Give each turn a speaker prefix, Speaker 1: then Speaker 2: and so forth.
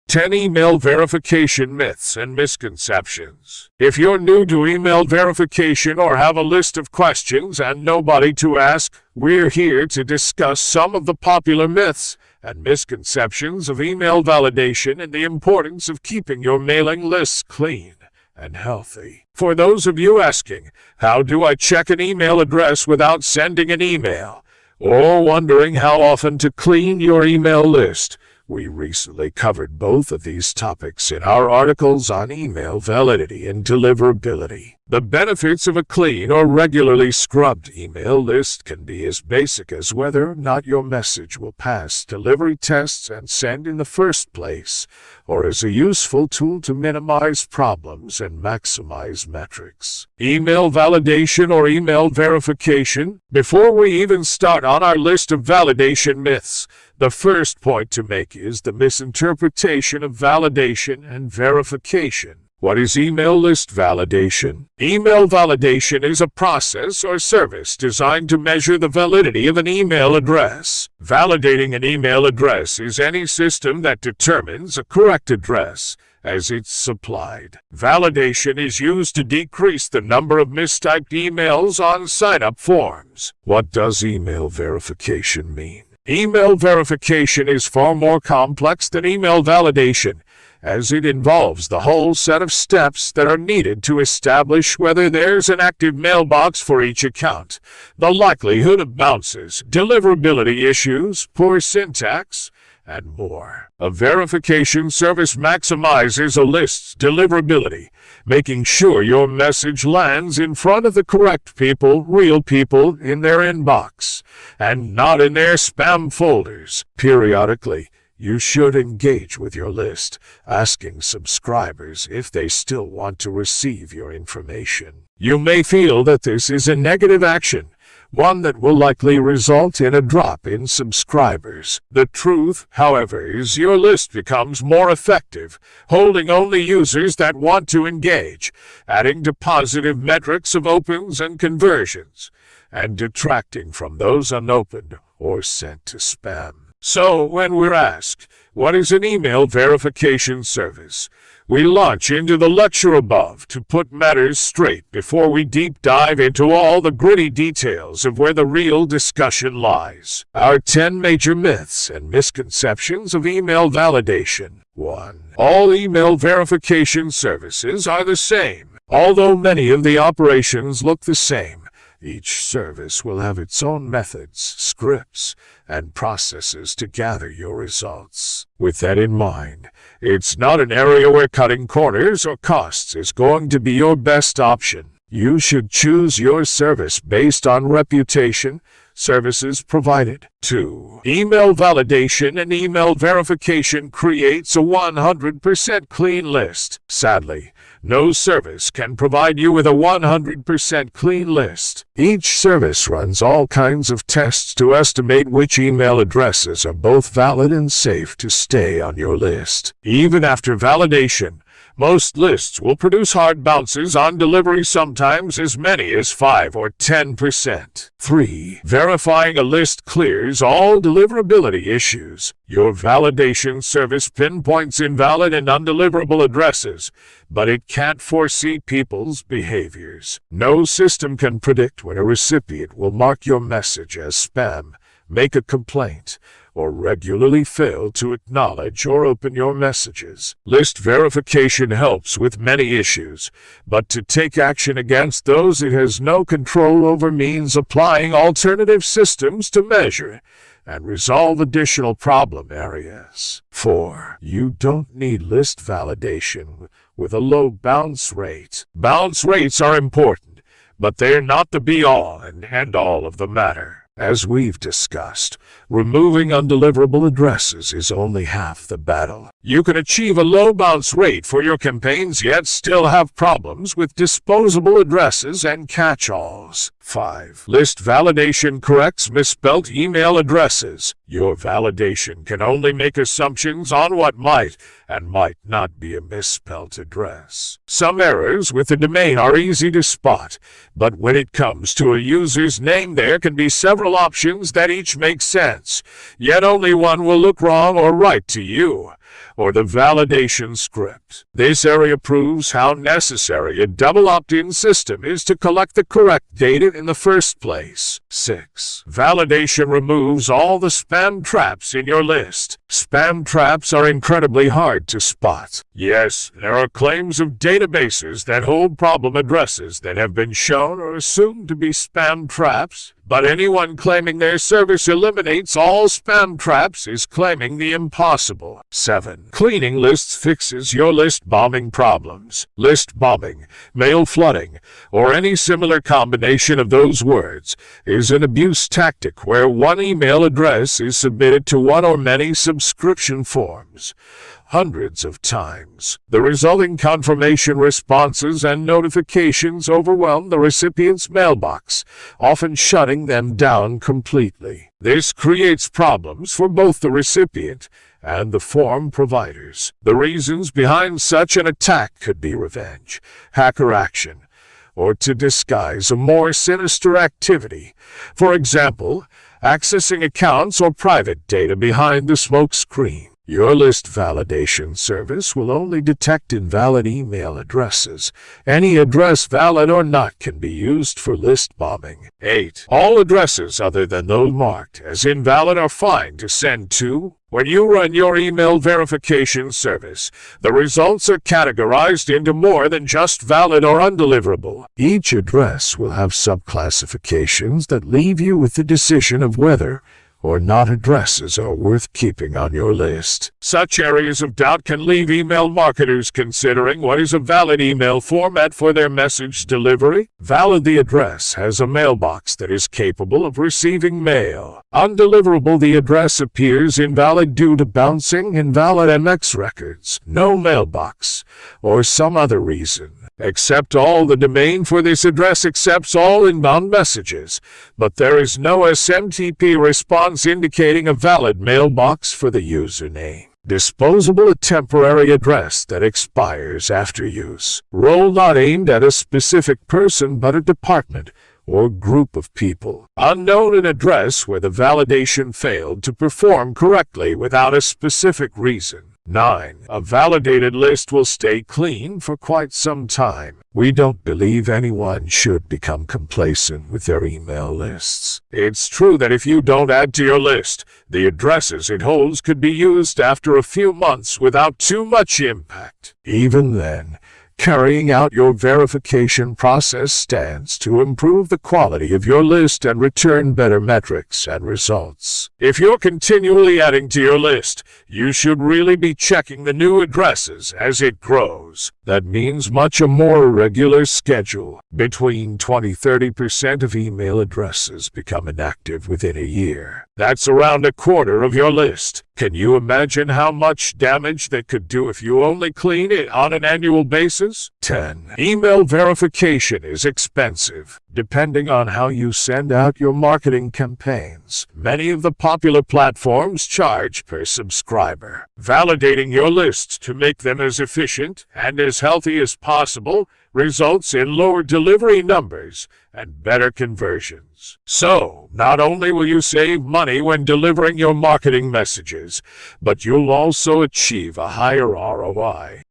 Speaker 1: 10 Email Verification Myths and Misconceptions. If you're new to email verification or have a list of questions and nobody to ask, we're here to discuss some of the popular myths and misconceptions of email validation and the importance of keeping your mailing lists clean and healthy. For those of you asking, how do I check an email address without sending an email? Or wondering how often to clean your email list? We recently covered both of these topics in our articles on email validity and deliverability. The benefits of a clean or regularly scrubbed email list can be as basic as whether or not your message will pass delivery tests and send in the first place, or as a useful tool to minimize problems and maximize metrics. Email validation or email verification. Before we even start on our list of validation myths, the first point to make is the misinterpretation of validation and verification. What is email list validation? Email validation is a process or service designed to measure the validity of an email address. Validating an email address is any system that determines a correct address as it's supplied. Validation is used to decrease the number of mistyped emails on sign-up forms. What does email verification mean? Email verification is far more complex than email validation, as it involves the whole set of steps that are needed to establish whether there's an active mailbox for each account, the likelihood of bounces, deliverability issues, poor syntax, and more. A verification service maximizes a list's deliverability, making sure your message lands in front of the correct people, real people, in their inbox, and not in their spam folders. Periodically, you should engage with your list, asking subscribers if they still want to receive your information. You may feel that this is a negative action, one that will likely result in a drop in subscribers. The truth, however, is your list becomes more effective, holding only users that want to engage, adding to positive metrics of opens and conversions, and detracting from those unopened or sent to spam. So, when we're asked, what is an email verification service? We launch into the lecture above to put matters straight before we deep dive into all the gritty details of where the real discussion lies. Our 10 major myths and misconceptions of email validation. 1. All email verification services are the same. Although many of the operations look the same, each service will have its own methods, scripts, and processes to gather your results. With that in mind, it's not an area where cutting corners or costs is going to be your best option. You should choose your service based on reputation, services provided. 2. Email validation and email verification creates a 100% clean list. Sadly, no service can provide you with a 100% clean list. Each service runs all kinds of tests to estimate which email addresses are both valid and safe to stay on your list. Even after validation, most lists will produce hard bounces on delivery, sometimes as many as 5 or 10%. 3. Verifying a list clears all deliverability issues. Your validation service pinpoints invalid and undeliverable addresses, but it can't foresee people's behaviors. No system can predict when a recipient will mark your message as spam, make a complaint, or regularly fail to acknowledge or open your messages. List verification helps with many issues, but to take action against those it has no control over means applying alternative systems to measure and resolve additional problem areas. 4. You don't need list validation with a low bounce rate. Bounce rates are important, but they're not the be-all and end-all of the matter. As we've discussed, removing undeliverable addresses is only half the battle. You can achieve a low bounce rate for your campaigns yet still have problems with disposable addresses and catch-alls. 5. List validation corrects misspelled email addresses. Your validation can only make assumptions on what might and might not be a misspelled address. Some errors with the domain are easy to spot, but when it comes to a user's name there can be several options that each make sense, yet only one will look wrong or right to you. or the validation script. This area proves how necessary a double opt-in system is to collect the correct data in the first place. 6. Validation removes all the spam traps in your list. Spam traps are incredibly hard to spot. Yes, there are claims of databases that hold problem addresses that have been shown or assumed to be spam traps, but anyone claiming their service eliminates all spam traps is claiming the impossible. 7. Cleaning lists fixes your list bombing problems. List bombing, mail flooding, or any similar combination of those words is an abuse tactic where one email address is submitted to one or many subscription forms hundreds of times. The resulting confirmation responses and notifications overwhelm the recipient's mailbox, often shutting them down completely. This creates problems for both the recipient and the form providers. The reasons behind such an attack could be revenge, hacker action, or to disguise a more sinister activity. For example, accessing accounts or private data behind the smoke screen. Your list validation service will only detect invalid email addresses. Any address, valid or not, can be used for list bombing. 8. All addresses other than those marked as invalid are fine to send to. When you run your email verification service, the results are categorized into more than just valid or undeliverable. Each address will have subclassifications that leave you with the decision of whether or not addresses are worth keeping on your list. Such areas of doubt can leave email marketers considering what is a valid email format for their message delivery. Valid: the address has a mailbox that is capable of receiving mail. Undeliverable: the address appears invalid due to bouncing, invalid MX records, no mailbox, or some other reason. Accept all: the domain for this address accepts all inbound messages, but there is no SMTP response indicating a valid mailbox for the username. Disposable: a temporary address that expires after use. Role: not aimed at a specific person but a department or group of people. Unknown: an address where the validation failed to perform correctly without a specific reason. 9. A validated list will stay clean for quite some time. We don't believe anyone should become complacent with their email lists. It's true that if you don't add to your list, the addresses it holds could be used after a few months without too much impact. Even then, carrying out your verification process stands to improve the quality of your list and return better metrics and results. If you're continually adding to your list, you should really be checking the new addresses as it grows. That means much a more regular schedule. Between 20–30% of email addresses become inactive within a year. That's around a quarter of your list. Can you imagine how much damage that could do if you only clean it on an annual basis? 10. Email verification is expensive. Depending on how you send out your marketing campaigns, many of the popular platforms charge per subscriber. Validating your lists to make them as efficient and as healthy as possible results in lower delivery numbers and better conversions. So, not only will you save money when delivering your marketing messages, but you'll also achieve a higher ROI.